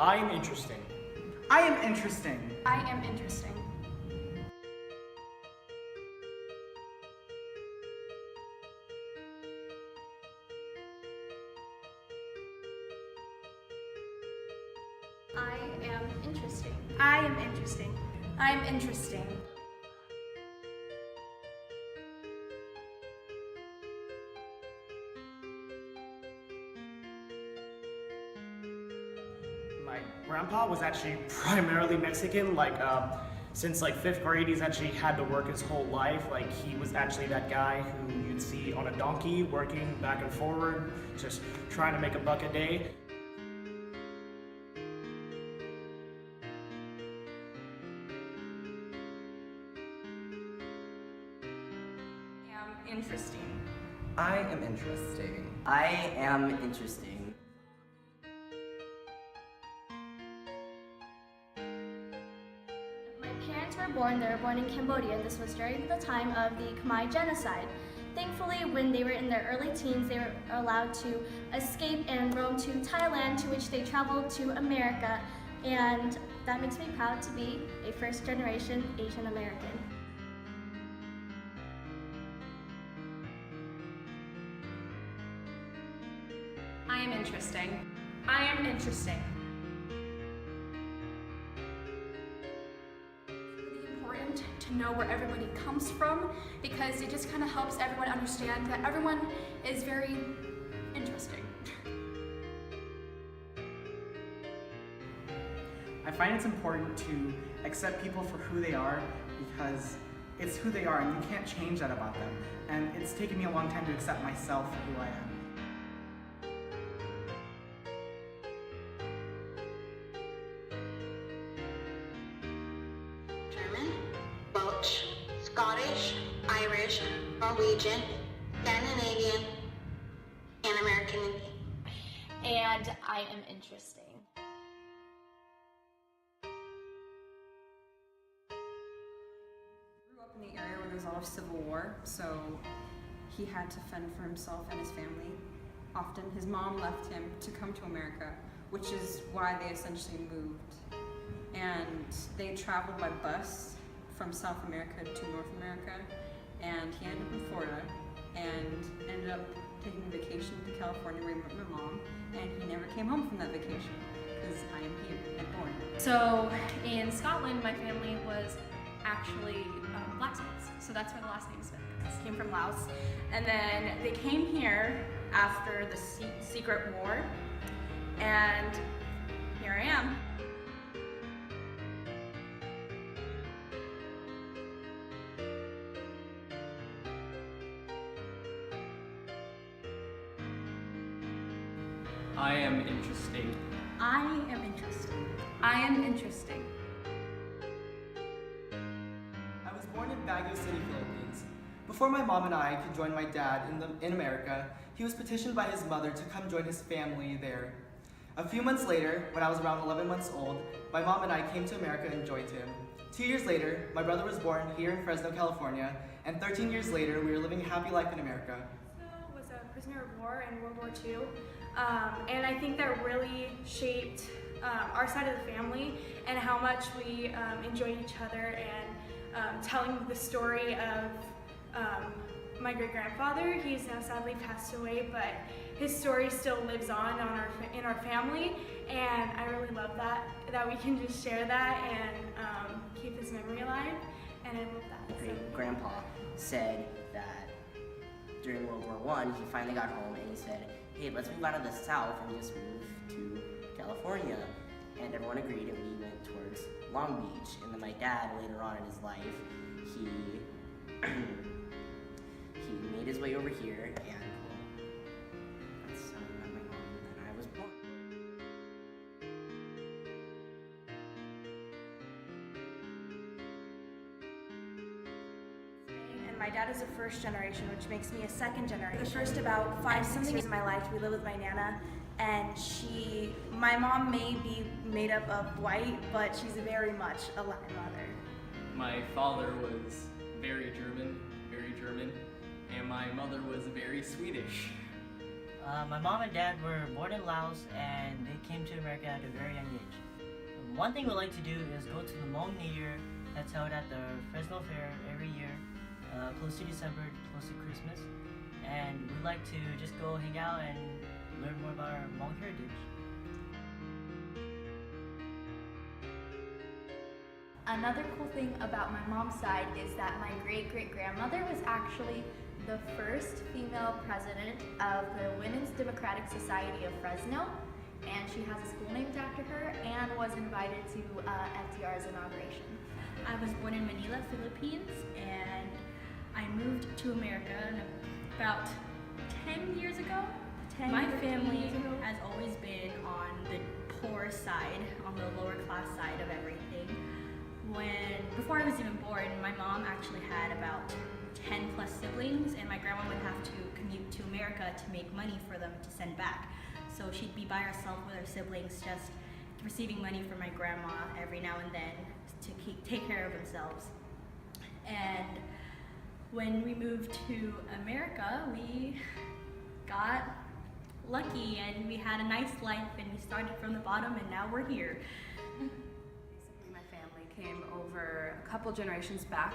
I am interesting. I am interesting. I am interesting. I am interesting. I am interesting. I am interesting. My grandpa was actually primarily Mexican. Since like 5th grade, he's actually had to work his whole life. Like, he was actually that guy who you'd see on a donkey working back and forward, just trying to make a buck a day. Interesting. I am interesting. I am interesting. My parents were born in Cambodia, and this was during the time of the Khmer genocide. Thankfully, when they were in their early teens, they were allowed to escape and roam to Thailand, to which they traveled to America, and that makes me proud to be a first-generation Asian American. I am interesting. I am interesting. It's really important to know where everybody comes from, because it just kind of helps everyone understand that everyone is very interesting. I find it's important to accept people for who they are, because it's who they are and you can't change that about them. And it's taken me a long time to accept myself for who I am. German, Welsh, Scottish, Irish, Norwegian, Scandinavian, and American Indian. And I am interesting. Grew up in the area where there was a lot of civil war, so he had to fend for himself and his family. Often his mom left him to come to America, which is why they essentially moved. And they traveled by bus from South America to North America, and he ended up in Florida and ended up taking a vacation to California where he met my mom, and he never came home from that vacation because I am here and born. So in Scotland, my family was actually blacksmiths, so that's where the last name Smith came from, Laos. And then they came here after the Secret War, and here I am. I am interesting. I am interesting. I am interesting. I was born in Baguio City, Philippines. Before my mom and I could join my dad in America, he was petitioned by his mother to come join his family there. A few months later, when I was around 11 months old, my mom and I came to America and joined him. 2 years later, my brother was born here in Fresno, California, and 13 years later, we were living a happy life in America. Was a prisoner of war in World War II, and I think that really shaped our side of the family and how much we enjoyed each other, and telling the story of my great-grandfather. He's now sadly passed away, but his story still lives on in our family, and I really love that we can just share that and keep his memory alive, and I love that. Great grandpa said that during World War I, he finally got home and he said, hey, let's move out of the South and just move to California. And everyone agreed, and we went towards Long Beach. And then my dad, later on in his life, he he made his way over here, and that's how I met my mom, and then I was born. And my dad is a first generation, which makes me a second generation. The first about 5-6 years of my life, we live with my Nana, and my mom may be made up of white, but she's very much a Latin mother. My father was very German, and my mother was very Swedish. My mom and dad were born in Laos and they came to America at a very young age. One thing we like to do is go to the Hmong New Year that's held at the Fresno Fair every year, close to December, close to Christmas. And we like to just go hang out and learn more about our Hmong heritage. Another cool thing about my mom's side is that my great-great-grandmother was actually the first female president of the Women's Democratic Society of Fresno, and she has a school named after her and was invited to FDR's inauguration. I was born in Manila, Philippines, and I moved to America about 10 years ago. My family has always been on the poor side, on the lower class side of everything. Before I was even born, my mom actually had about 10 plus siblings, and my grandma would have to commute to America to make money for them to send back. So she'd be by herself with her siblings, just receiving money from my grandma every now and then to take care of themselves. And when we moved to America, we got lucky and we had a nice life, and we started from the bottom and now we're here. My family came over a couple generations back.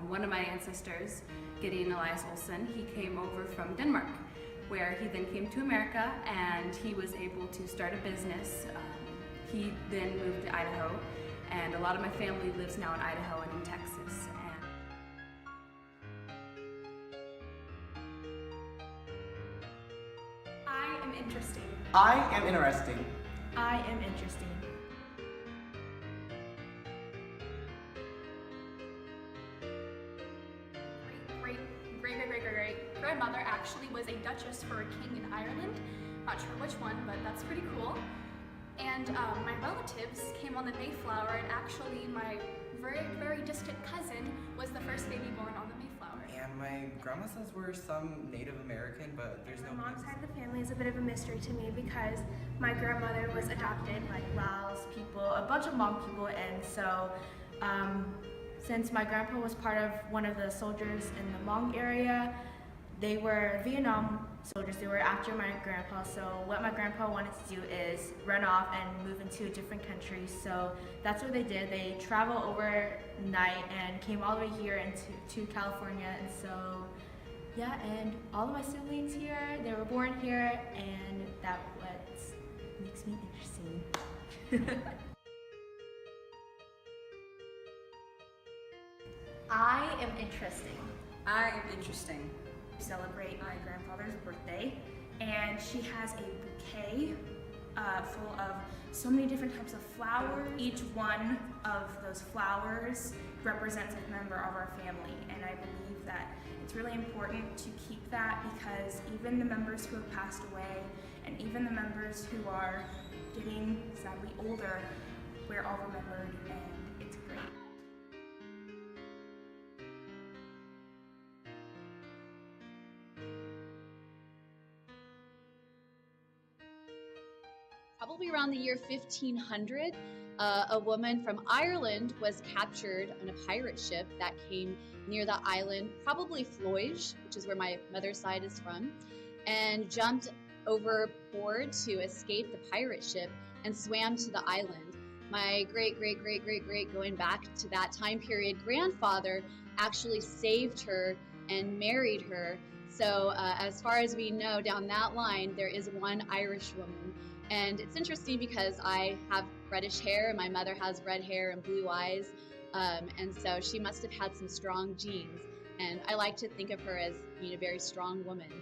One of my ancestors, Gideon Elias Olsen, he came over from Denmark, where he then came to America and he was able to start a business. He then moved to Idaho, and a lot of my family lives now in Idaho and in Texas. I am interesting. I am interesting. I am interesting. Great-great-great-great-grandmother actually was a duchess for a king in Ireland. Not sure which one, but that's pretty cool. And my relatives came on the Mayflower, and actually my very, very distant cousin was the first baby born on the Mayflower. And my grandma says we're some Native American, but there's no... My mom's side of the family is a bit of a mystery to me because my grandmother was adopted by Laos people, a bunch of Hmong people, and so since my grandpa was part of one of the soldiers in the Hmong area, they were Vietnam soldiers. They were after my grandpa, so what my grandpa wanted to do is run off and move into a different country. So that's what they did. They traveled overnight and came all the way here to California. And so, yeah, and all of my siblings here, they were born here, and that's what makes me interesting. I am interesting. I am interesting. Celebrate my grandfather's birthday, and she has a bouquet full of so many different types of flowers. Each one of those flowers represents a member of our family, and I believe that it's really important to keep that because even the members who have passed away and even the members who are getting sadly older, we're all remembered, and it's great. Probably around the year 1500, a woman from Ireland was captured on a pirate ship that came near the island, probably Floige, which is where my mother's side is from, and jumped overboard to escape the pirate ship and swam to the island. My great, going back to that time period, grandfather actually saved her and married her. So as far as we know, down that line, there is one Irish woman. And it's interesting because I have reddish hair, and my mother has red hair and blue eyes, and so she must have had some strong genes. And I like to think of her as being a very strong woman.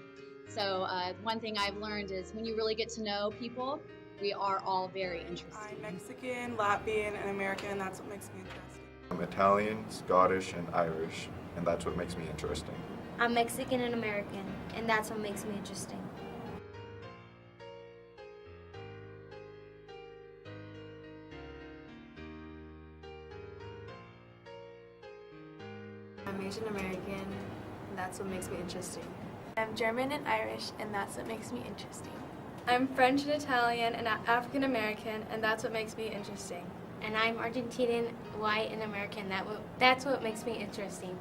So one thing I've learned is when you really get to know people, we are all very interesting. I'm Mexican, Latvian, and American, and that's what makes me interesting. I'm Italian, Scottish, and Irish, and that's what makes me interesting. I'm Mexican and American, and that's what makes me interesting. I'm Asian American, and that's what makes me interesting. I'm German and Irish, and that's what makes me interesting. I'm French and Italian and African American, and that's what makes me interesting. And I'm Argentinian, white, and American. That's what makes me interesting.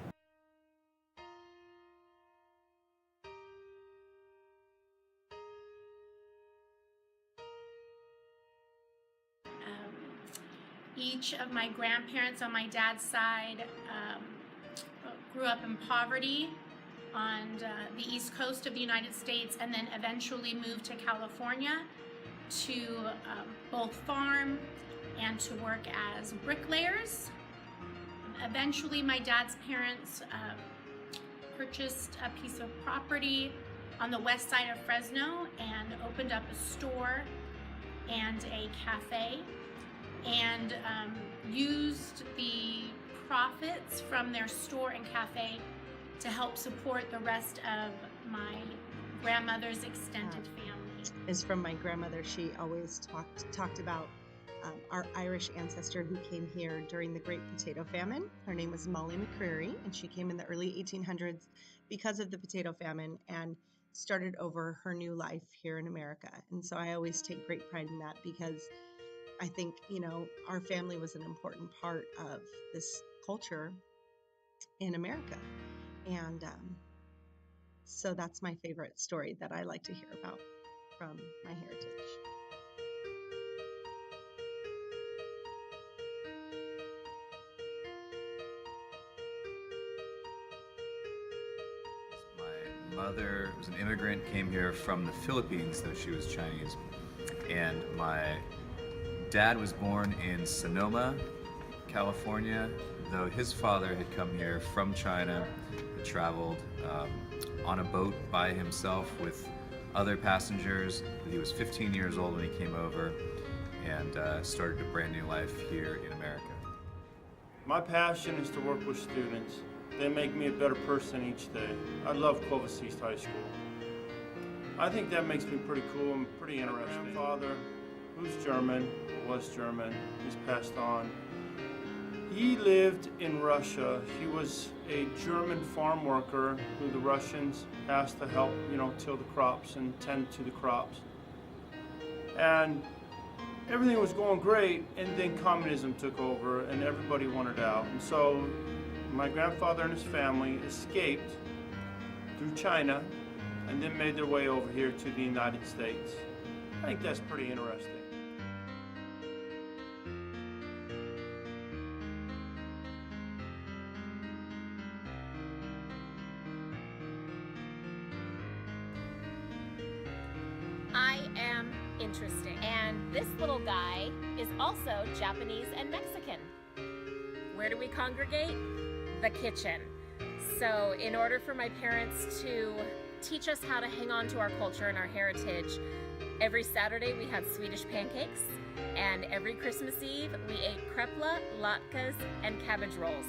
Each of my grandparents on my dad's side grew up in poverty on the east coast of the United States, and then eventually moved to California to both farm and to work as bricklayers. Eventually, my dad's parents purchased a piece of property on the west side of Fresno and opened up a store and a cafe, and used the profits from their store and cafe to help support the rest of my grandmother's extended family. Is from my grandmother. She always talked about our Irish ancestor who came here during the Great Potato Famine. Her name was Molly McCreary, and she came in the early 1800s because of the potato famine and started over her new life here in America. And so I always take great pride in that, because I think, you know, our family was an important part of this culture in America. And so that's my favorite story that I like to hear about from my heritage. My mother was an immigrant, came here from the Philippines, though she was Chinese. And my dad was born in Sonoma, California, though his father had come here from China, had traveled on a boat by himself with other passengers. He was 15 years old when he came over and started a brand new life here in America. My passion is to work with students. They make me a better person each day. I love Clovis East High School. I think that makes me pretty cool and pretty interesting. My father, who's German, was German, he's passed on. He lived in Russia. He was a German farm worker who the Russians asked to help, till the crops and tend to the crops. And everything was going great, and then communism took over and everybody wanted out. And so my grandfather and his family escaped through China and then made their way over here to the United States. I think that's pretty interesting. I am interesting. And this little guy is also Japanese and Mexican. Where do we congregate? The kitchen. So in order for my parents to teach us how to hang on to our culture and our heritage, every Saturday we had Swedish pancakes, and every Christmas Eve we ate krepla, latkes, and cabbage rolls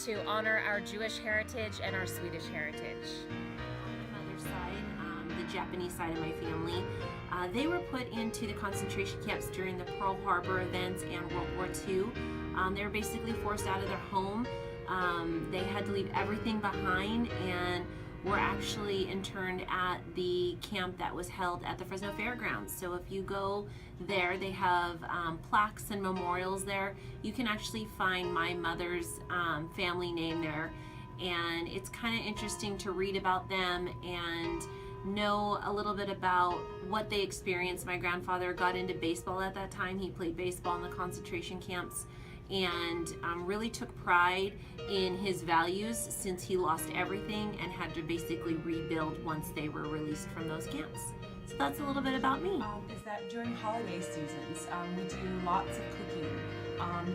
to honor our Jewish heritage and our Swedish heritage. On my mother's side, the Japanese side of my family, they were put into the concentration camps during the Pearl Harbor events and World War II. They were basically forced out of their home. They had to leave everything behind and were actually interned at the camp that was held at the Fresno Fairgrounds. So if you go there, they have plaques and memorials there. You can actually find my mother's family name there. And it's kind of interesting to read about them and know a little bit about what they experienced. My grandfather got into baseball at that time. He played baseball in the concentration camps and really took pride in his values since he lost everything and had to basically rebuild once they were released from those camps. So that's a little bit about me. Is that during holiday seasons, we do lots of cooking,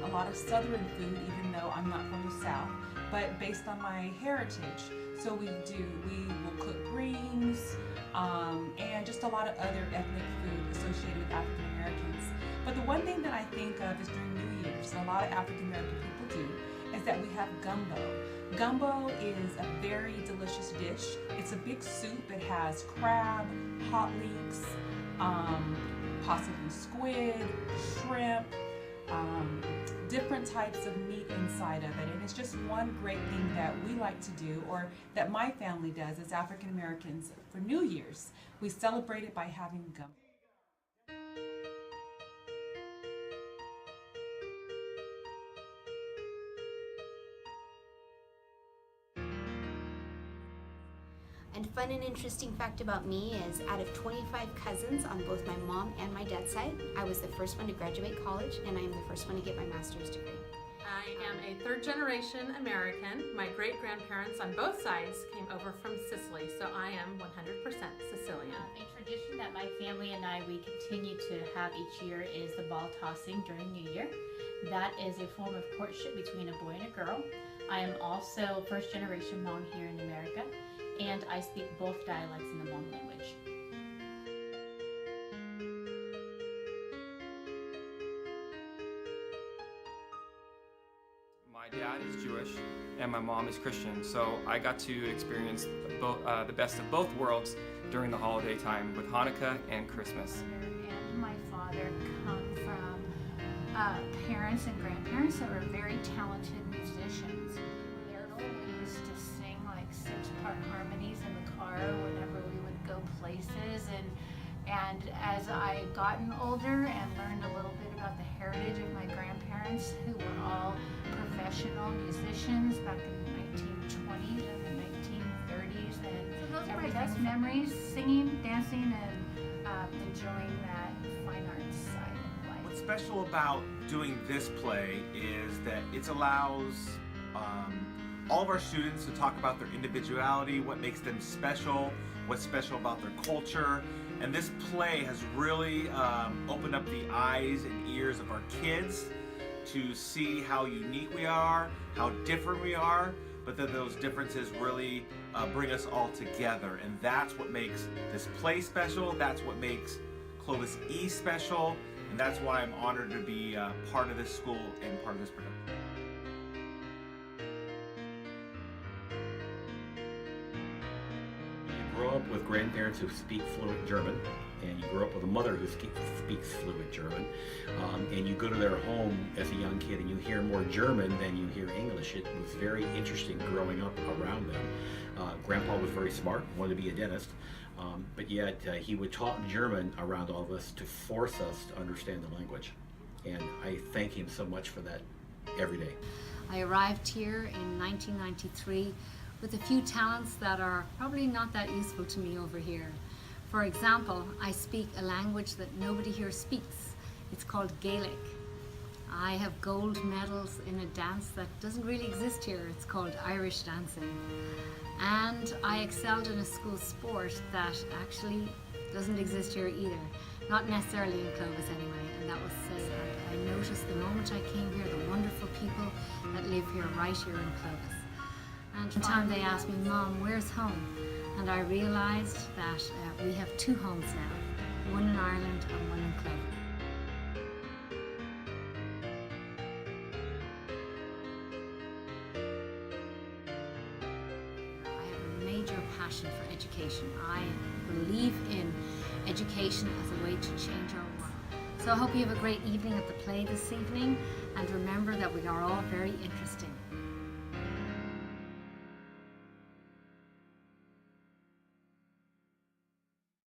a lot of Southern food, even though I'm not from the South, but based on my heritage. So we will cook greens and just a lot of other ethnic food associated with African Americans. But the one thing that I think of is during New Year's, a lot of African American people do, is that we have gumbo. Gumbo is a very delicious dish. It's a big soup. It has crab, hot leeks, possibly squid, shrimp, different types of meat inside of it. And it's just one great thing that we like to do, or that my family does as African Americans for New Year's. We celebrate it by having gumbo. And fun and interesting fact about me is out of 25 cousins on both my mom and my dad's side, I was the first one to graduate college, and I am the first one to get my master's degree. I am a third-generation American. My great-grandparents on both sides came over from Sicily, so I am 100% Sicilian. A tradition that my family and we continue to have each year is the ball tossing during New Year. That is a form of courtship between a boy and a girl. I am also first-generation Hmong here in America, and I speak both dialects in the Hmong language. My dad is Jewish and my mom is Christian, so I got to experience the best of both worlds during the holiday time with Hanukkah and Christmas. And my father come from parents and grandparents that were very talented musicians. We used to sing like six-part harmonies in the car whenever we would go places, and as I gotten older and learned a little bit about the heritage of my grandparents, who were all professional musicians back in the 1920s and the 1930s, and those are my best memories, singing, dancing, and enjoying that fine arts side of life. What's special about doing this play is that it allows all of our students to talk about their individuality, what makes them special, what's special about their culture. And this play has really opened up the eyes and ears of our kids to see how unique we are, how different we are, but that those differences really bring us all together. And that's what makes this play special, that's what makes Clovis East special, and that's why I'm honored to be part of this school and part of this production. Grow up with grandparents who speak fluent German, and you grow up with a mother who speaks fluent German, and you go to their home as a young kid and you hear more German than you hear English. It was very interesting growing up around them. Grandpa was very smart, wanted to be a dentist, but yet he would talk German around all of us to force us to understand the language, and I thank him so much for that every day. I arrived here in 1993 with a few talents that are probably not that useful to me over here. For example, I speak a language that nobody here speaks. It's called Gaelic. I have gold medals in a dance that doesn't really exist here. It's called Irish dancing. And I excelled in a school sport that actually doesn't exist here either. Not necessarily in Clovis anyway, and that was so sad. I noticed the moment I came here, the wonderful people that live here right here in Clovis. And one time they asked me, Mom, where's home? And I realized that we have two homes now, one in Ireland and one in Clovis. I have a major passion for education. I believe in education as a way to change our world. So I hope you have a great evening at the play this evening, and remember that we are all very interesting.